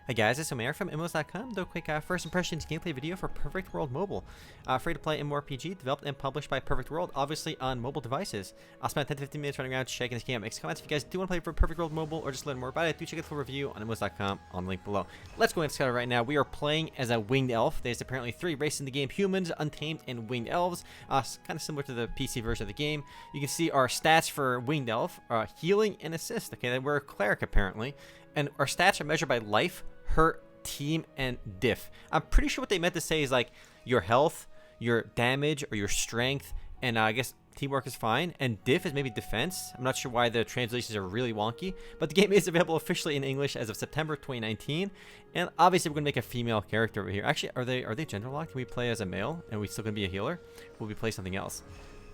Hey guys, it's Omer from MMOs.com. Do a quick first impressions gameplay video for Perfect World Mobile. Free-to-play MMORPG developed and published by Perfect World, obviously on mobile devices. I'll spend 10 to 15 minutes running around checking this game. Make comments if you guys do want to play for Perfect World Mobile or just learn more about it. Do check out the full review on MMOs.com on the link below. Let's go and start right now. We are playing as a winged elf. There's apparently 3 races in the game: humans, untamed, and winged elves. Kind of similar to the PC version of the game. You can see our stats for winged elf: healing and assist. Okay, then we're a cleric apparently, and our stats are measured by life, hurt, team, and diff. I'm pretty sure what they meant to say is like your health, your damage, or your strength, and I guess teamwork is fine, and diff is maybe defense. I'm not sure why the translations are really wonky, but the game is available officially in English as of September 2019, and obviously we're gonna make a female character over here. Actually, are they gender locked? Can we play as a male and we still gonna be a healer? Will we play something else?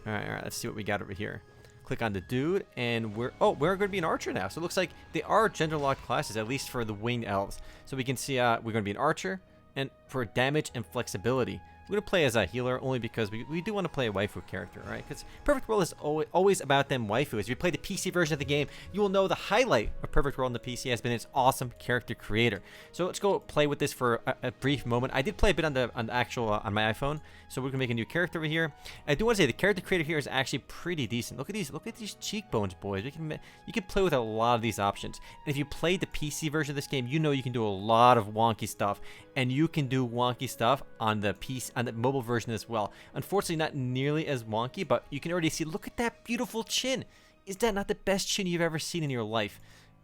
All right, let's see what we got over here. Click on the dude, and we're going to be an archer now. So it looks like they are gender locked classes, at least for the winged elves. So we can see we're going to be an archer, and for damage and flexibility, we're going to play as a healer only because we do want to play a waifu character, right? Because Perfect World is always about them waifus. If you play the PC version of the game, you will know the highlight of Perfect World on the PC has been its awesome character creator. So let's go play with this for a brief moment. I did play a bit on the actual on my iPhone, so we're gonna make a new character over here. I do want to say the character creator here is actually pretty decent. Look at these cheekbones, boys. You can play with a lot of these options. And if you played the PC version of this game, you know you can do a lot of wonky stuff, and you can do wonky stuff on the PC on the mobile version as well. Unfortunately, not nearly as wonky, but you can already see. Look at that beautiful chin. Is that not the best chin you've ever seen in your life?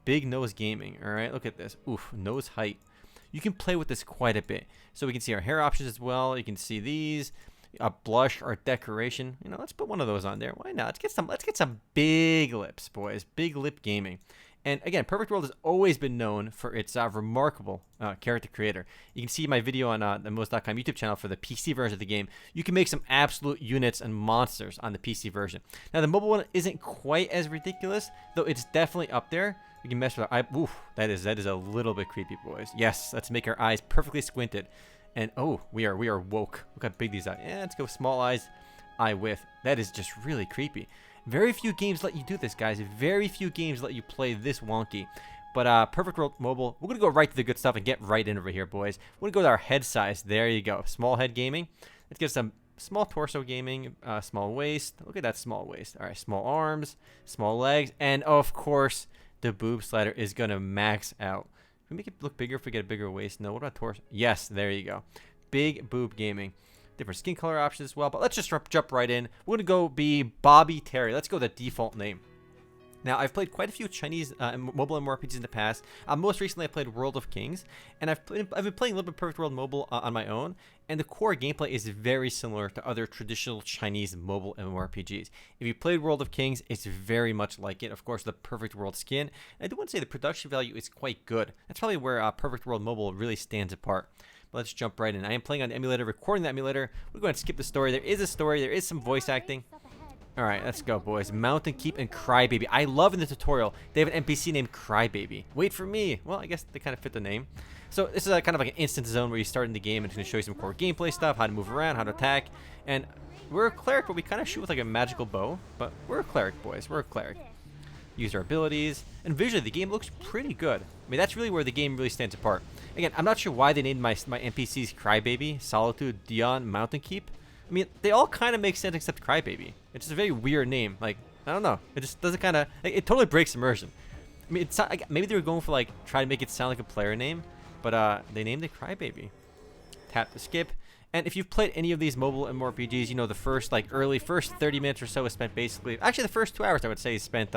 Big nose gaming. All right, look at this. Oof, nose height. You can play with this quite a bit. So we can see our hair options as well. You can see these, a blush or decoration. You know, let's put one of those on there. Why not? Let's get some big lips, boys. Big lip gaming. And again, Perfect World has always been known for its remarkable character creator. You can see my video on the MMOs.com YouTube channel for the PC version of the game. You can make some absolute units and monsters on the PC version. Now, the mobile one isn't quite as ridiculous, though it's definitely up there. We can mess with our eye. Oof, that is a little bit creepy, boys. Yes, let's make our eyes perfectly squinted. And oh, we are woke. Look how big these are. Yeah, let's go small eyes, eye width. That is just really creepy. Very few games let you do this, guys. Very few games let you play this wonky. But Perfect World Mobile, we're going to go right to the good stuff and get right in over here, boys. We're going to go with our head size. There you go. Small head gaming. Let's get some small torso gaming, small waist. Look at that small waist. All right, small arms, small legs, and of course, the boob slider is going to max out. Can we make it look bigger if we get a bigger waist? No, what about torso? Yes, there you go. Big boob gaming. Different skin color options as well, but let's just jump right in. We're going to go be Bobby Terry. Let's go the default name. Now, I've played quite a few Chinese mobile MMORPGs in the past. Most recently, I played World of Kings, and I've been playing a little bit Perfect World Mobile on my own, and the core gameplay is very similar to other traditional Chinese mobile MMORPGs. If you played World of Kings, it's very much like it. Of course, the Perfect World skin. And I do want to say the production value is quite good. That's probably where Perfect World Mobile really stands apart. Let's jump right in. I am playing on the emulator, recording the emulator. We're going to skip the story. There is a story. There is some voice acting. All right, let's go, boys. Mountain Keep and Crybaby. I love in the tutorial, they have an NPC named Crybaby. Wait for me. Well, I guess they kind of fit the name. So this is kind of like an instant zone where you start in the game and it's going to show you some core gameplay stuff, how to move around, how to attack. And we're a cleric, but we kind of shoot with like a magical bow. But we're a cleric, boys. We're a cleric. Use our abilities, and visually the game looks pretty good. I mean, that's really where the game really stands apart. Again, I'm not sure why they named my NPCs Crybaby, Solitude, Dion, Mountain Keep. I mean, they all kind of make sense except Crybaby. It's just a very weird name. Like, I don't know. It just doesn't kind of... It totally breaks immersion. I mean, it's not, like, maybe they were going for, like, try to make it sound like a player name, but they named it Crybaby. Tap to skip. And if you've played any of these mobile MMORPGs, you know the first 30 minutes or so is spent basically... Actually, the first 2 hours, I would say, is spent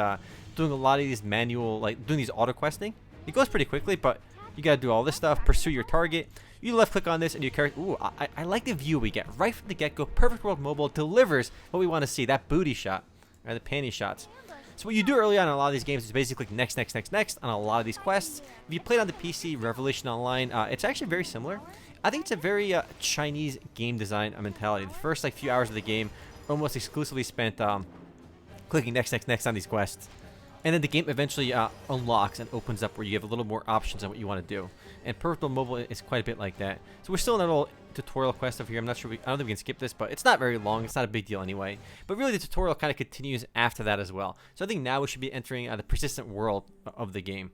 doing a lot of these manual... doing these auto-questing. It goes pretty quickly, but you got to do all this stuff. Pursue your target. You left-click on this, and you carry... Ooh, I like the view we get. Right from the get-go, Perfect World Mobile delivers what we want to see. That booty shot. Or the panty shots. So what you do early on in a lot of these games is basically click next, next, next, next on a lot of these quests. If you played on the PC, Revelation Online, it's actually very similar. I think it's a very Chinese game design mentality. The first few hours of the game almost exclusively spent clicking next, next, next on these quests. And then the game eventually unlocks and opens up where you have a little more options on what you want to do. And Perfect World Mobile is quite a bit like that. So we're still in that little tutorial quest over here. I'm not sure, I don't think we can skip this, but it's not very long. It's not a big deal anyway. But really the tutorial kind of continues after that as well. So I think now we should be entering the persistent world of the game.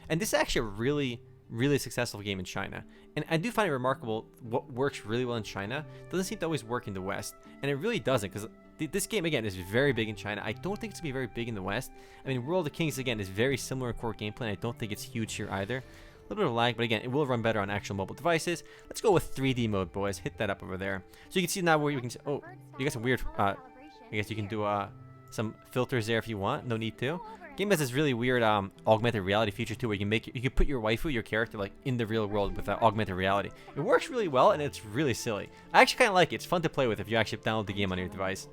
And this is actually a really really successful game in China. And I do find it remarkable what works really well in China doesn't seem to always work in the West. And it really doesn't, because this game, again, is very big in China. I don't think it's going to be very big in the West. I mean, World of Kings, again, is very similar in core gameplay, and I don't think it's huge here either. A little bit of lag, but again, it will run better on actual mobile devices. Let's go with 3D mode, boys. Hit that up over there. So you can see now where you can see, oh, you got some weird, I guess you can do some filters there if you want. No need to. Game has this really weird augmented reality feature too, where you can put your waifu, your character, like in the real world with augmented reality. It works really well, and it's really silly. I actually kind of like it. It's fun to play with if you actually download the game on your device.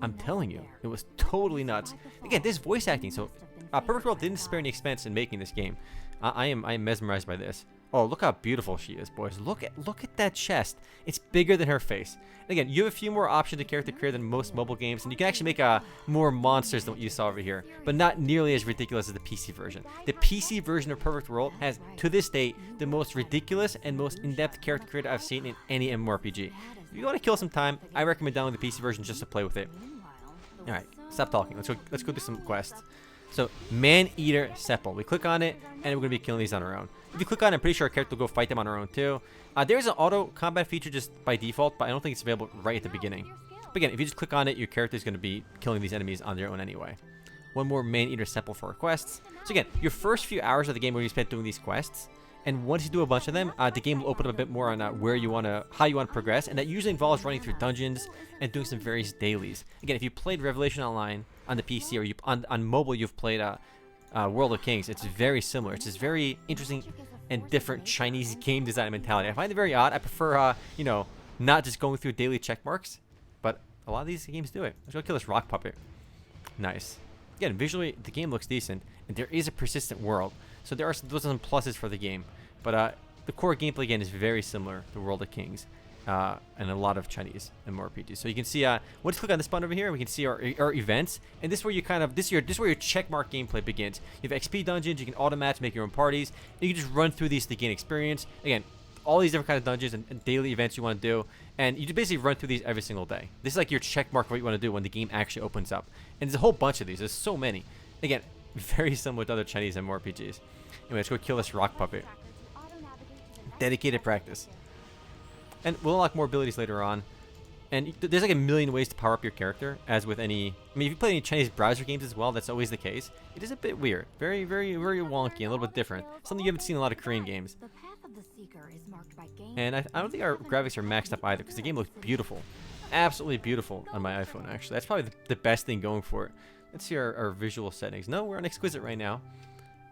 I'm telling you, it was totally nuts. Again, this voice acting, so Perfect World didn't spare any expense in making this game. I am mesmerized by this. Oh, look how beautiful she is, boys. Look at that chest. It's bigger than her face. And again, you have a few more options to character create than most mobile games, and you can actually make more monsters than what you saw over here, but not nearly as ridiculous as the PC version. The PC version of Perfect World has, to this date, the most ridiculous and most in-depth character creator I've seen in any MMORPG. If you want to kill some time, I recommend downloading the PC version just to play with it. All right, stop talking. Let's go do some quests. So, Man-Eater Sepal. We click on it, and we're going to be killing these on our own. If you click on it, I'm pretty sure our character will go fight them on our own, too. There's an auto combat feature just by default, but I don't think it's available right at the beginning. But again, if you just click on it, your character is going to be killing these enemies on their own anyway. One more Man-Eater Sepal for our quests. So again, your first few hours of the game will be spent doing these quests. And once you do a bunch of them, the game will open up a bit more on how you want to progress, and that usually involves running through dungeons and doing some various dailies. Again, if you played Revelation Online on the PC or on mobile, you've played World of Kings. It's very similar. It's this very interesting and different Chinese game design mentality. I find it very odd. I prefer, not just going through daily check marks, but a lot of these games do it. Let's go kill this rock puppet. Nice. Again, visually, the game looks decent, and there is a persistent world. So those are some pluses for the game. But the core gameplay, again, is very similar to World of Kings and a lot of Chinese MMORPGs. So you can see, once you click on this button over here, we can see our events. And this is where you this is where your checkmark gameplay begins. You have XP dungeons, you can auto-match, make your own parties, and you can just run through these to gain experience. Again, all these different kinds of dungeons and daily events you want to do. And you just basically run through these every single day. This is like your checkmark for what you want to do when the game actually opens up. And there's a whole bunch of these. There's so many. Again, very similar to other Chinese MMORPGs. Anyway, let's go kill this rock puppet. Dedicated practice. And we'll unlock more abilities later on. And there's like a million ways to power up your character, as with any... I mean, if you play any Chinese browser games as well, that's always the case. It is a bit weird. Very, very, very wonky and a little bit different. Something you haven't seen in a lot of Korean games. And I don't think our graphics are maxed up either, because the game looks beautiful. Absolutely beautiful on my iPhone, actually. That's probably the best thing going for it. Let's see our visual settings. No, we're on Exquisite right now.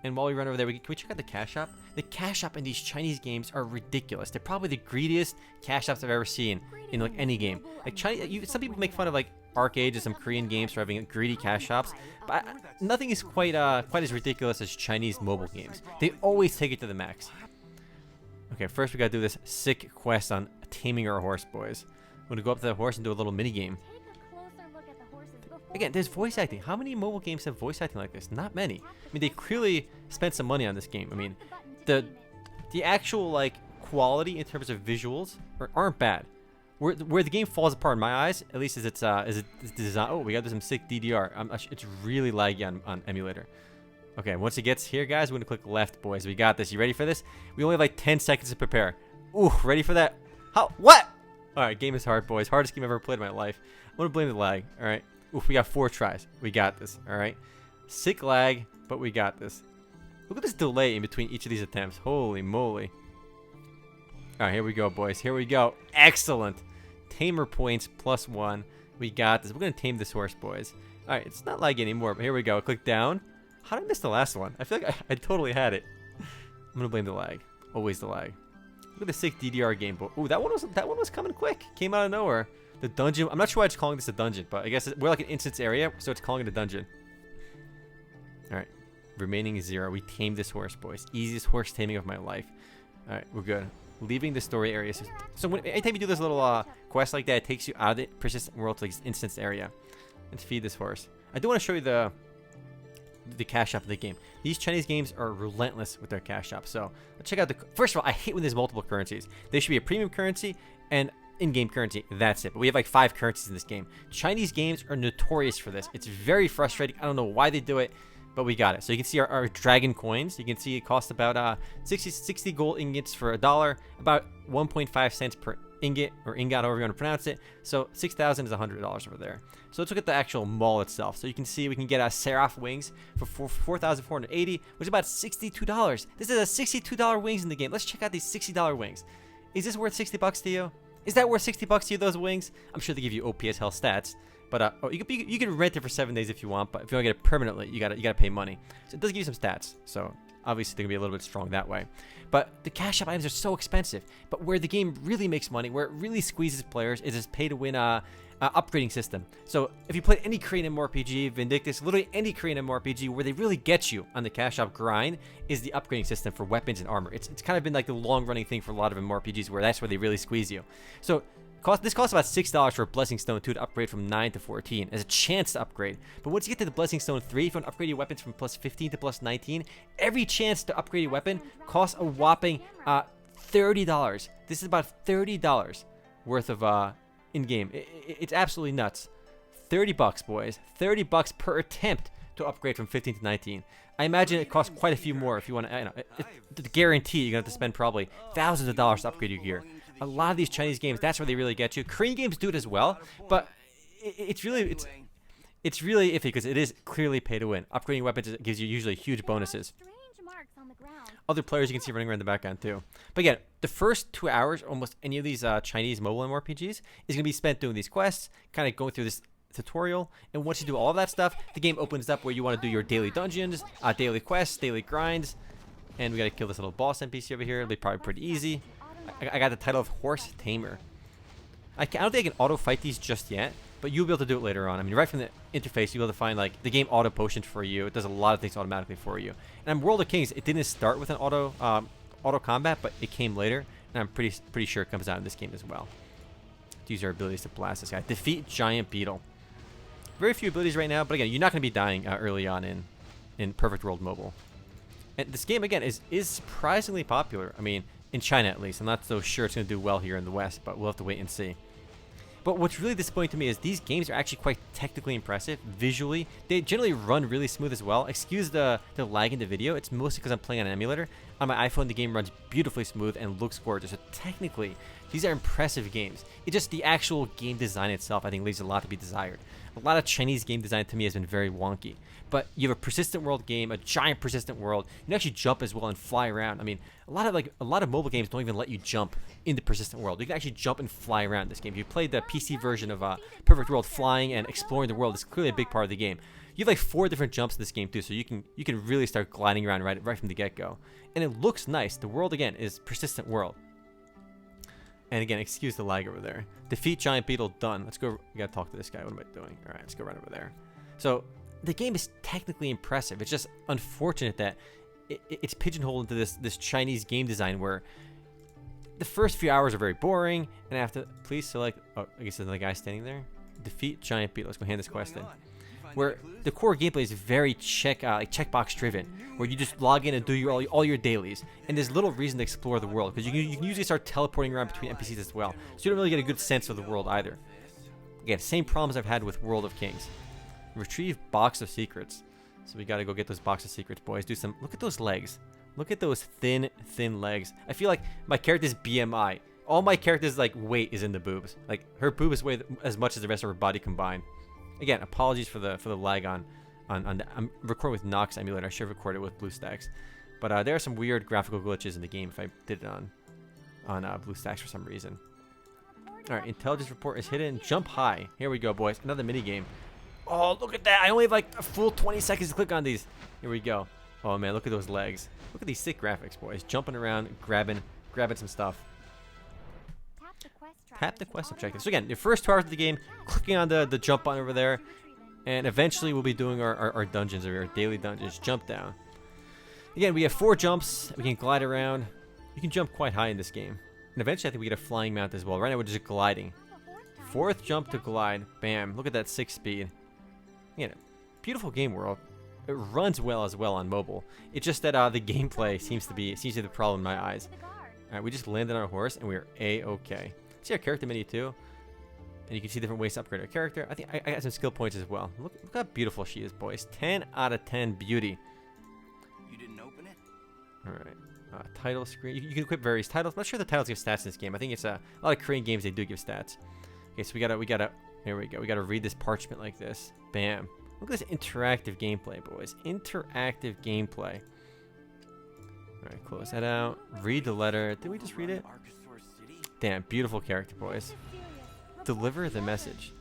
And while we run over there, can we check out the cash shop? The cash shop in these Chinese games are ridiculous. They're probably the greediest cash shops I've ever seen in like any game. Like some people make fun of like arcades and some Korean games for having greedy cash shops, but nothing is quite as ridiculous as Chinese mobile games. They always take it to the max. Okay, first we gotta do this sick quest on taming our horse, boys. I'm gonna go up to the horse and do a little mini game. Again, there's voice acting. How many mobile games have voice acting like this? Not many. I mean, they clearly spent some money on this game. I mean, the actual like quality in terms of visuals aren't bad. Where the game falls apart in my eyes, at least, is its design. Oh, we got some sick DDR. It's really laggy on emulator. Okay, once it gets here, guys, we're gonna click left, boys. We got this. You ready for this? We only have like 10 seconds to prepare. Ooh, ready for that? How? What? All right, game is hard, boys. Hardest game I've ever played in my life. I'm gonna blame the lag. All right. Oof, we got 4 tries. We got this. All right. Sick lag, but we got this. Look at this delay in between each of these attempts. Holy moly. All right, here we go, boys. Here we go. Excellent. Tamer points +1. We got this. We're going to tame this horse, boys. All right, it's not laggy anymore, but here we go. Click down. How did I miss the last one? I feel like I totally had it. I'm going to blame the lag. Always the lag. Look at the sick DDR game. Ooh, that one was coming quick. Came out of nowhere. The dungeon. I'm not sure why it's calling this a dungeon, but I guess we're like an instance area, so it's calling it a dungeon. All right. Remaining 0. We tamed this horse, boys. Easiest horse taming of my life. All right, we're good. Leaving the story area. So anytime you do this little quest like that, it takes you out of the persistent world to like this instance area. Let's feed this horse. I do want to show you the cash shop of the game. These Chinese games are relentless with their cash shop. So let's check out first of all, I hate when there's multiple currencies. There should be a premium currency and in-game currency. That's it. But we have like 5 currencies in this game. Chinese games are notorious for this. It's very frustrating. I don't know why they do it, but we got it. So you can see our dragon coins. You can see it costs about 60 gold ingots for $1, about 1.5 cents per ingot, or ingot, however you want to pronounce it. So 6,000 is $100 over there. So let's look at the actual mall itself. So you can see we can get Seraph wings for 4,480, which is about $62. This is a $62 wings in the game. Let's check out these $60 wings. Is this worth 60 bucks to you? Is that worth 60 bucks to you, those wings? I'm sure they give you OPS hell stats. But you can rent it for 7 days if you want, but if you want to get it permanently, you gotta pay money. So it does give you some stats. So obviously they're gonna be a little bit strong that way. But the cash shop items are so expensive. But where the game really makes money, where it really squeezes players, is this pay to win upgrading system. So if you play any Korean MMORPG, Vindictus, literally any Korean MMORPG, where they really get you on the cash shop grind is the upgrading system for weapons and armor. It's kind of been like the long running thing for a lot of MMORPGs, where that's where they really squeeze you. So this costs about $6 for a Blessing Stone 2 to upgrade from 9 to 14 as a chance to upgrade. But once you get to the Blessing Stone 3, if you want to upgrade your weapons from plus 15 to plus 19, every chance to upgrade your weapon costs a whopping $30. This is about $30 worth of in-game. It's absolutely nuts. 30 bucks, boys. 30 bucks per attempt to upgrade from 15 to 19. I imagine it costs quite a few more if you want to, to guarantee you're going to have to spend probably thousands of dollars to upgrade your gear. A lot of these Chinese games, that's where they really get you. Korean games do it as well, but it's really iffy because it is clearly pay to win. Upgrading weapons gives you usually huge bonuses. Other players you can see running around the background too. But again, the first 2 hours, almost any of these Chinese mobile MMORPGs, is going to be spent doing these quests, kind of going through this tutorial. And once you do all of that stuff, the game opens up where you want to do your daily dungeons, daily quests, daily grinds. And we got to kill this little boss NPC over here. It'll be probably pretty easy. I got the title of Horse Tamer. I don't think I can auto fight these just yet, but you'll be able to do it later on. I mean, right from the interface, you'll be able to find like the game auto potions for you. It does a lot of things automatically for you. And on World of Kings, it didn't start with an auto combat, but it came later, and I'm pretty sure it comes out in this game as well. To use our abilities to blast this guy. Defeat Giant Beetle. Very few abilities right now, but again, you're not going to be dying early on in Perfect World Mobile. And this game again is surprisingly popular. I mean, in China at least. I'm not so sure it's going to do well here in the West, but we'll have to wait and see. But what's really disappointing to me is these games are actually quite technically impressive. Visually, they generally run really smooth as well. Excuse the lag in the video. It's mostly because I'm playing on an emulator. On my iPhone, the game runs beautifully smooth and looks gorgeous. So technically, these are impressive games. It's just the actual game design itself, I think, leaves a lot to be desired. A lot of Chinese game design to me has been very wonky. But you have a persistent world game, a giant persistent world. You can actually jump as well and fly around. I mean, a lot of mobile games don't even let you jump in the persistent world. You can actually jump and fly around this game. If you played the PC version of Perfect World, flying and exploring the world is clearly a big part of the game. You have like 4 different jumps in this game too, so you can really start gliding around right from the get-go. And it looks nice. The world again is persistent world. And again, excuse the lag over there. Defeat Giant Beetle, done. Let's go. We gotta talk to this guy. What am I doing? All right, let's go right over there. So the game is technically impressive. It's just unfortunate that it's pigeonholed into this Chinese game design where the first few hours are very boring, and after, please select. Oh, I guess there's another guy standing there. Defeat Giant Beetle. Let's go hand this quest in. Where the core gameplay is very checkbox driven, where you just log in and do all your dailies, and there's little reason to explore the world because you can usually start teleporting around between NPCs as well, so you don't really get a good sense of the world either. Again, same problems I've had with World of Kings. Retrieve box of secrets. So we got to go get those box of secrets, boys. Look at those legs. Look at those thin legs. I feel like my character's BMI. All my character's like weight is in the boobs. Like her boobs weigh as much as the rest of her body combined. Again, apologies for the lag on I'm recording with Nox emulator. I should have recorded with BlueStacks, but there are some weird graphical glitches in the game if I did it on BlueStacks for some reason. All right, intelligence report is hidden. Jump high. Here we go, boys. Another mini game. Oh, look at that! I only have like a full 20 seconds to click on these. Here we go. Oh man, look at those legs. Look at these sick graphics, boys. Jumping around, grabbing some stuff. Tap the quest objective. So again, the first 2 hours of the game, clicking on the jump button over there, and eventually we'll be doing our dungeons, or our daily dungeons. Jump down. Again, we have 4 jumps. We can glide around. You can jump quite high in this game. And eventually I think we get a flying mount as well. Right now we're just gliding. 4th jump to glide. Bam. Look at that 6 speed. Again, beautiful game world. It runs well as well on mobile. It's just that the gameplay seems to be the problem in my eyes. All right, we just landed on our horse and we're A-okay. See our character menu too. And you can see different ways to upgrade our character. I think I got some skill points as well. Look how beautiful she is, boys. 10 out of 10 beauty. You didn't open it? Alright. Title screen. You can equip various titles. I'm not sure the titles give stats in this game. I think it's a lot of Korean games, they do give stats. Okay, so we gotta, here we go. We gotta read this parchment like this. Bam. Look at this interactive gameplay, boys. Interactive gameplay. Alright, close that out. Read the letter. Did we just read it? Damn, beautiful character, boys. Deliver the message.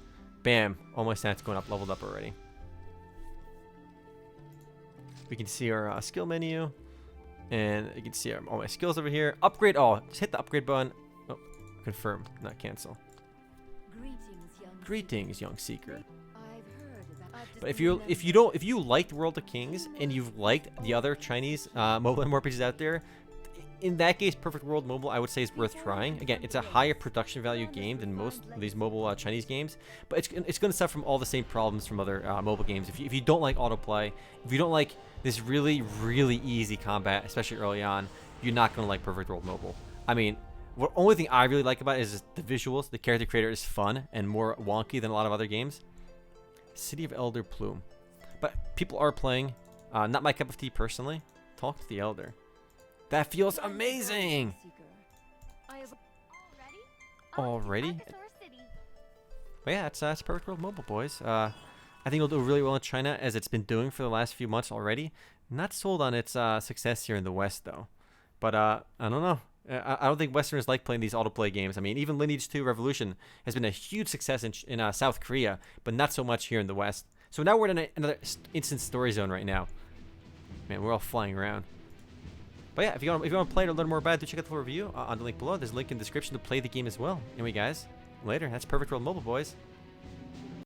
Bam. All my stats going up, leveled up already. We can see our skill menu. And you can see all my skills over here. Upgrade all. Just hit the upgrade button. Oh, confirm, not cancel. Greetings, young seeker. But if you liked World of Kings and you've liked the other Chinese mobile MMORPGs out there, in that case, Perfect World Mobile, I would say, is worth trying. Again, it's a higher production value game than most of these mobile Chinese games, but it's going to suffer from all the same problems from other mobile games. If you don't like autoplay, if you don't like this really, really easy combat, especially early on, you're not going to like Perfect World Mobile. I mean, the only thing I really like about it is the visuals. The character creator is fun and more wonky than a lot of other games. City of Elder Plume. But people are playing. Not my cup of tea personally. Talk to the Elder. That feels amazing! Already? But yeah, it's Perfect World Mobile, boys. I think it'll do really well in China, as it's been doing for the last few months already. Not sold on its success here in the West, though. But I don't know. I don't think Westerners like playing these autoplay games. I mean, even Lineage 2 Revolution has been a huge success in South Korea, but not so much here in the West. So now we're in another instant story zone right now. Man, we're all flying around. But yeah, if you want to play it or learn more about it, do check out the full review on the link below. There's a link in the description to play the game as well. Anyway, guys, later. That's Perfect World Mobile, boys.